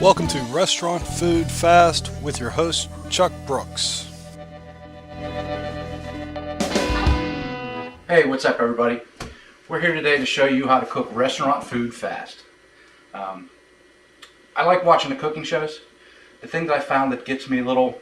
Welcome to Restaurant Food Fast with your host, Chuck Brooks. Hey, what's up everybody? We're here today to show you how to cook restaurant food fast. I like watching the cooking shows. The thing that I found that gets me a little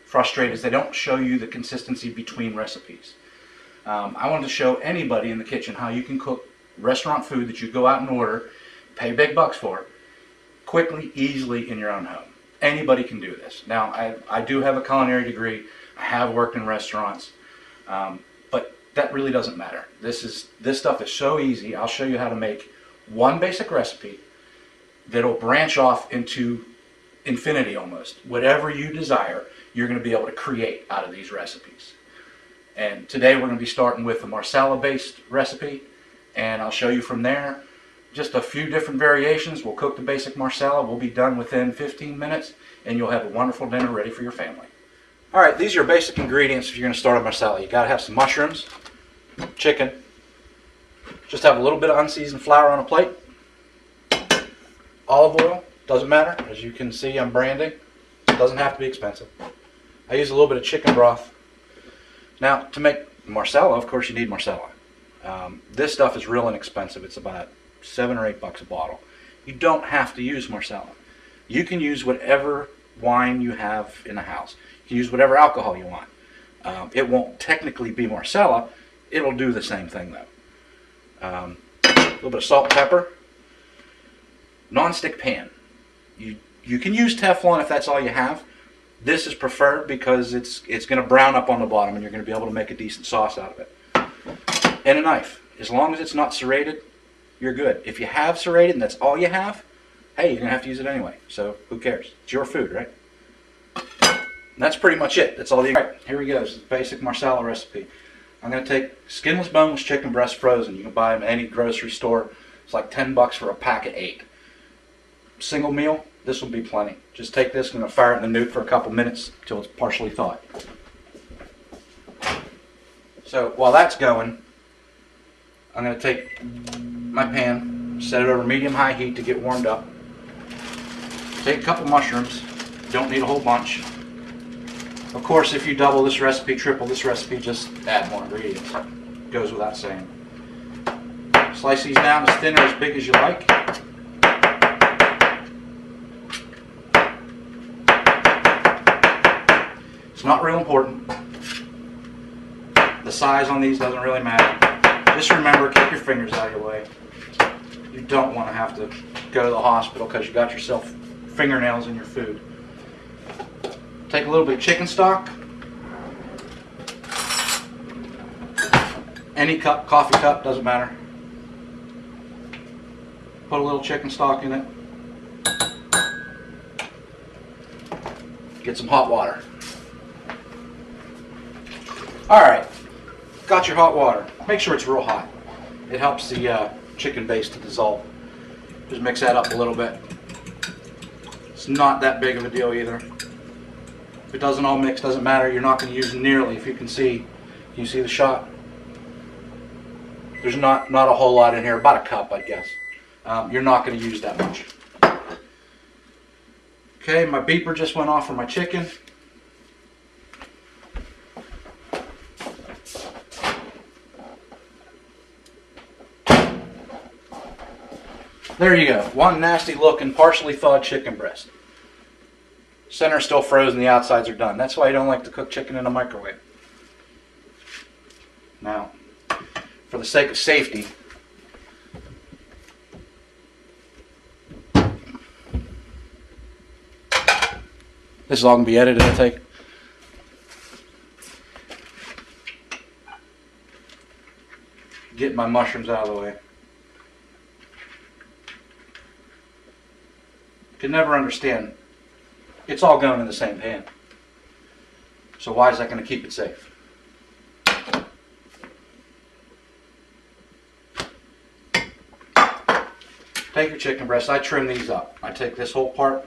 frustrated is they don't show you the consistency between recipes. I wanted to show anybody in the kitchen how you can cook restaurant food that you go out and order, pay big bucks for, quickly, easily in your own home. Anybody can do this. Now, I do have a culinary degree. I have worked in restaurants, but that really doesn't matter. This stuff is so easy. I'll show you how to make one basic recipe that'll branch off into infinity almost. Whatever you desire, you're going to be able to create out of these recipes. And today we're going to be starting with a Marsala based recipe, and I'll show you from there just a few different variations. We'll cook the basic Marsala. We'll be done within 15 minutes, and you'll have a wonderful dinner ready for your family. All right, these are your basic ingredients if you're going to start a Marsala. You got to have some mushrooms, chicken, just have a little bit of unseasoned flour on a plate, olive oil, doesn't matter. As you can see, I'm branding. It doesn't have to be expensive. I use a little bit of chicken broth. Now, to make Marsala, of course, you need Marsala. This stuff is real inexpensive. It's about $7 or $8 a bottle. You don't have to use Marsala. You can use whatever wine you have in the house. You can use whatever alcohol you want. It won't technically be Marsala. It'll do the same thing though. A little bit of salt and pepper. Non-stick pan. You can use Teflon if that's all you have. This is preferred because it's going to brown up on the bottom and you're going to be able to make a decent sauce out of it. And a knife. As long as it's not serrated, you're good. If you have serrated and that's all you have, hey, you're going to have to use it anyway. So who cares? It's your food, right? And that's pretty much it. That's all the ingredients. Here we go. This is the basic Marsala recipe. I'm going to take skinless boneless chicken breast frozen. You can buy them at any grocery store. It's like $10 for a pack of 8. Single meal, this will be plenty. Just take this, I'm going to fire it in the nuke for a couple minutes until it's partially thawed. So while that's going, I'm going to take my pan, set it over medium-high heat to get warmed up. Take a couple mushrooms. Don't need a whole bunch. Of course, if you double this recipe, triple this recipe, just add more ingredients. Goes without saying. Slice these down as thin or as big as you like. It's not real important. The size on these doesn't really matter. Just remember, keep your fingers out of your way. You don't want to have to go to the hospital because you got yourself fingernails in your food. Take a little bit of chicken stock. Any cup, coffee cup, doesn't matter. Put a little chicken stock in it. Get some hot water. Alright, got your hot water. Make sure it's real hot. It helps the chicken base to dissolve. Just mix that up a little bit. It's not that big of a deal either. If it doesn't all mix, doesn't matter. You're not going to use nearly, if you can see the shot? There's not a whole lot in here, about a cup I guess. You're not going to use that much. Okay, my beeper just went off for my chicken. There you go. One nasty looking, partially thawed chicken breast. Center's still frozen, the outsides are done. That's why you don't like to cook chicken in a microwave. Now, for the sake of safety, this is all going to be edited, I take. Get my mushrooms out of the way. Can never understand. It's all going in the same pan. So why is that going to keep it safe? Take your chicken breast. I trim these up. I take this whole part.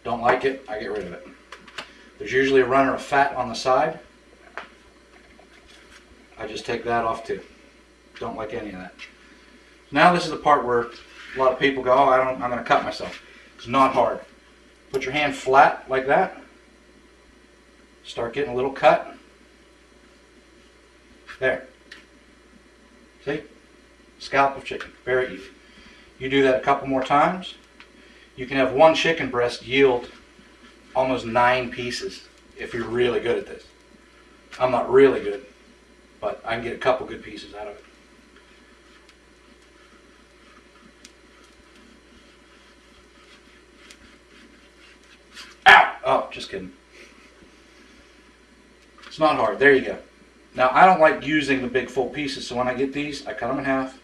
Don't like it, I get rid of it. There's usually a runner of fat on the side. I just take that off too. Don't like any of that. Now this is the part where a lot of people go, oh, I'm going to cut myself. It's not hard. Put your hand flat like that. Start getting a little cut. There. See? Scalp of chicken. Very easy. You do that a couple more times, you can have one chicken breast yield almost 9 pieces if you're really good at this. I'm not really good, but I can get a couple good pieces out of it. Ow! Oh, just kidding. It's not hard. There you go. Now, I don't like using the big full pieces, so when I get these, I cut them in half.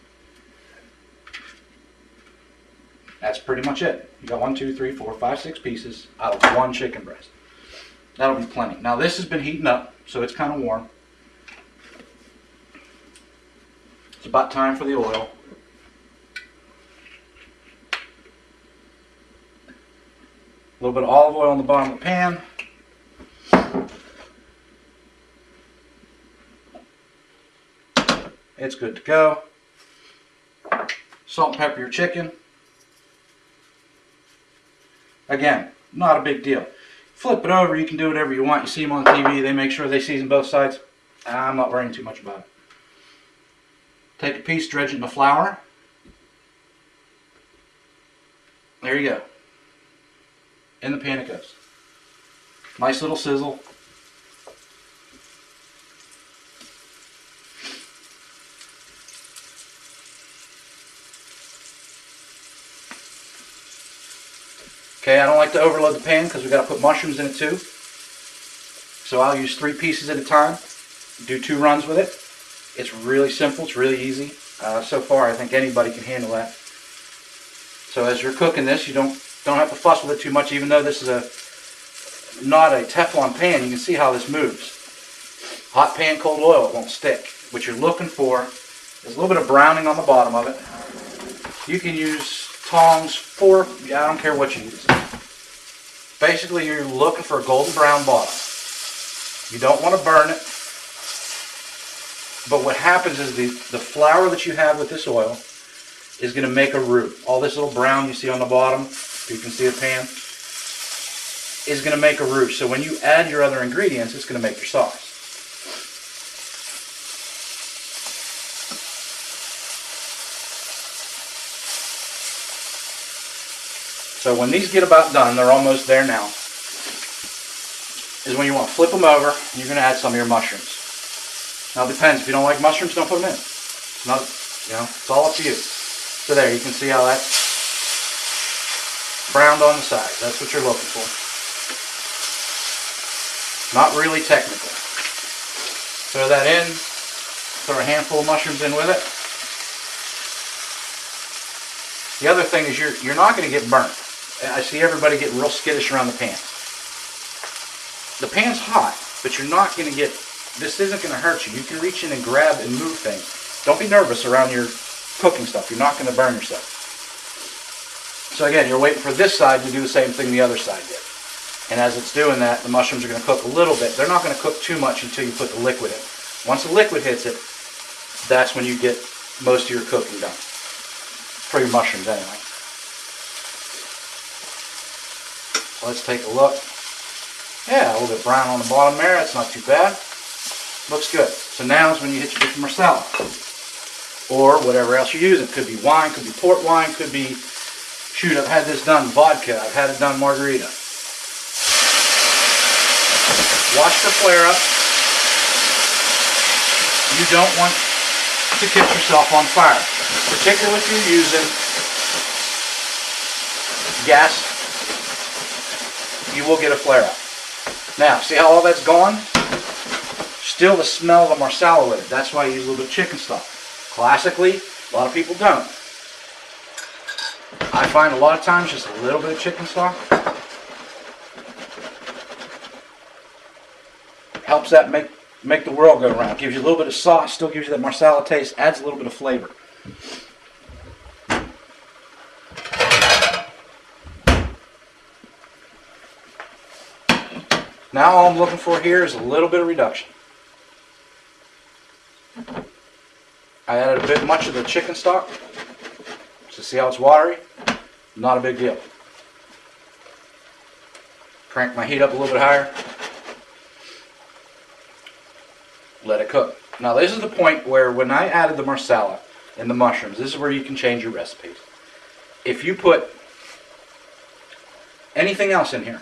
That's pretty much it. You got 1, 2, 3, 4, 5, 6 pieces out of one chicken breast. That'll be plenty. Now, this has been heating up, so it's kind of warm. It's about time for the oil. A little bit of olive oil on the bottom of the pan. It's good to go. Salt and pepper your chicken. Again, not a big deal. Flip it over, you can do whatever you want. You see them on TV, they make sure they season both sides. I'm not worrying too much about it. Take a piece, dredge it in the flour. There you go. In the pan it goes. Nice little sizzle. Okay, I don't like to overload the pan because we've got to put mushrooms in it too. So I'll use 3 pieces at a time. Do 2 runs with it. It's really simple. It's really easy. So far, I think anybody can handle that. So as you're cooking this, you don't have to fuss with it too much. Even though this is not a Teflon pan, you can see how this moves. Hot pan, cold oil, it won't stick. What you're looking for is a little bit of browning on the bottom of it. You can use tongs, fork, I don't care what you use. Basically, you're looking for a golden brown bottom. You don't want to burn it. But what happens is the flour that you have with this oil is going to make a roux. All this little brown you see on the bottom, if you can see the pan, is going to make a roux. So when you add your other ingredients, it's going to make your sauce. So when these get about done, they're almost there now, is when you want to flip them over and you're going to add some of your mushrooms. Now it depends. If you don't like mushrooms, don't put them in. It's not, it's all up to you. So there, you can see how that's browned on the side. That's what you're looking for. Not really technical. Throw that in. Throw a handful of mushrooms in with it. The other thing is you're not going to get burnt. I see everybody getting real skittish around the pan. The pan's hot, but you're not going to get, this isn't going to hurt you. You can reach in and grab and move things. Don't be nervous around your cooking stuff. You're not going to burn yourself. So again, you're waiting for this side to do the same thing the other side did. And as it's doing that, the mushrooms are going to cook a little bit. They're not going to cook too much until you put the liquid in. Once the liquid hits it, that's when you get most of your cooking done. For your mushrooms anyway. So let's take a look. Yeah, a little bit brown on the bottom there. That's not too bad. Looks good. So now is when you hit your Chicken Marsala. Or whatever else you use. It could be wine, could be port wine, could be, shoot, I've had this done vodka, I've had it done margarita. Watch the flare up. You don't want to catch yourself on fire. Particularly if you're using gas, you will get a flare up. Now, see how all that's gone? Still the smell of the Marsala with it. That's why I use a little bit of chicken stock. Classically, a lot of people don't. I find a lot of times just a little bit of chicken stock helps that make the world go round. Gives you a little bit of sauce, still gives you that Marsala taste, adds a little bit of flavor. Now all I'm looking for here is a little bit of reduction. I added a bit much of the chicken stock. So see how it's watery? Not a big deal. Crank my heat up a little bit higher. Let it cook. Now this is the point where when I added the Marsala and the mushrooms, this is where you can change your recipes. If you put anything else in here,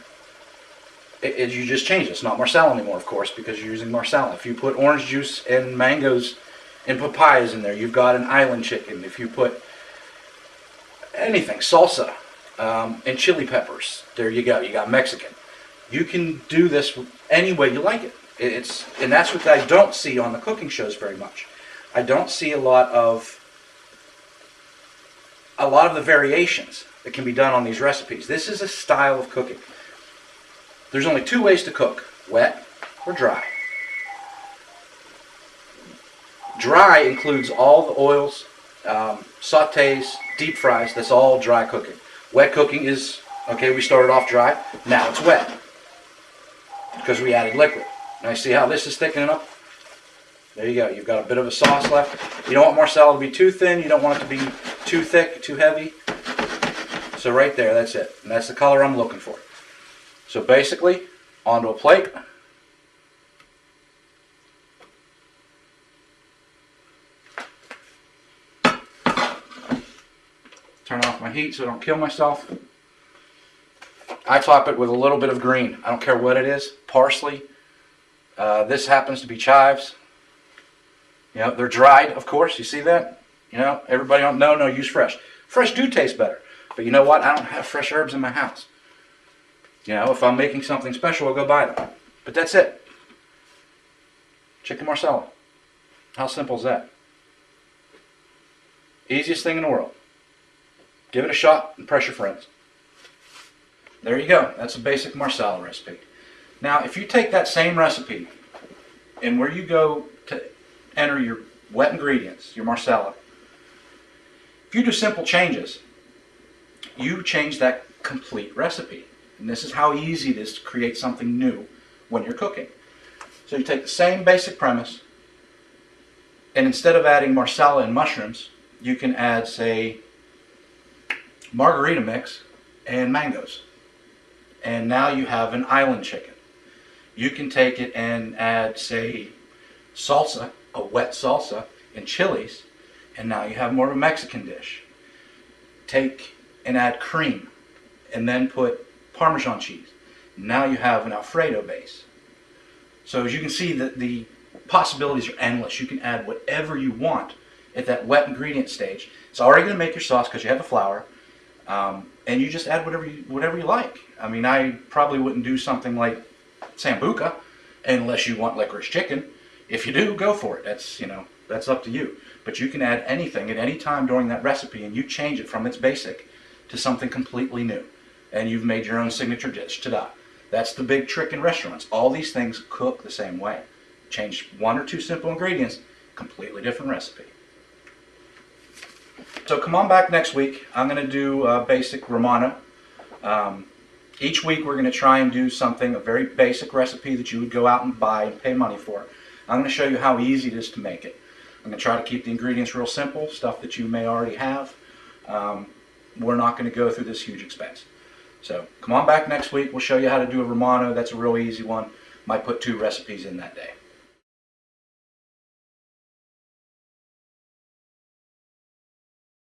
you just change it. It's not Marsala anymore, of course, because you're using Marsala. If you put orange juice and mangoes and papayas in there, you've got an island chicken. If you put anything, salsa and chili peppers, there you go. You got Mexican. You can do this any way you like it. And that's what I don't see on the cooking shows very much. I don't see a lot of the variations that can be done on these recipes. This is a style of cooking. There's only two ways to cook: wet or dry. Dry includes all the oils, sautés, deep fries. That's all dry cooking. Wet cooking is, okay, we started off dry, now it's wet because we added liquid. Now you see how this is thickening up? There you go. You've got a bit of a sauce left. You don't want Marsala to be too thin. You don't want it to be too thick, too heavy. So right there, that's it. And that's the color I'm looking for. So basically, onto a plate. Turn off my heat so I don't kill myself. I top it with a little bit of green. I don't care what it is. Parsley. This happens to be chives. You know, they're dried, of course. You see that? You know, everybody don't know. No, use fresh. Fresh do taste better. But you know what? I don't have fresh herbs in my house. You know, if I'm making something special, I'll go buy them. But that's it. Chicken Marsala. How simple is that? Easiest thing in the world. Give it a shot and press your friends. There you go. That's a basic Marsala recipe. Now, if you take that same recipe and where you go to enter your wet ingredients, your Marsala, if you do simple changes, you change that complete recipe. And this is how easy it is to create something new when you're cooking. So you take the same basic premise, and instead of adding Marsala and mushrooms, you can add, say, margarita mix and mangoes. And now you have an island chicken. You can take it and add, say, salsa, a wet salsa, and chilies, and now you have more of a Mexican dish. Take and add cream, and then put Parmesan cheese. Now you have an Alfredo base. So as you can see, the possibilities are endless. You can add whatever you want at that wet ingredient stage. It's already going to make your sauce because you have the flour, and you just add whatever you like. I mean, I probably wouldn't do something like sambuca unless you want licorice chicken. If you do, go for it. That's up to you. But you can add anything at any time during that recipe, and you change it from its basic to something completely new. And you've made your own signature dish. Ta-da. That's the big trick in restaurants. All these things cook the same way. Change one or two simple ingredients, completely different recipe. So come on back next week. I'm going to do a basic Romano. Each week we're going to try and do something, a very basic recipe that you would go out and buy and pay money for. I'm going to show you how easy it is to make it. I'm going to try to keep the ingredients real simple, stuff that you may already have. We're not going to go through this huge expense. So come on back next week. We'll show you how to do a Romano. That's a real easy one. Might put 2 recipes in that day.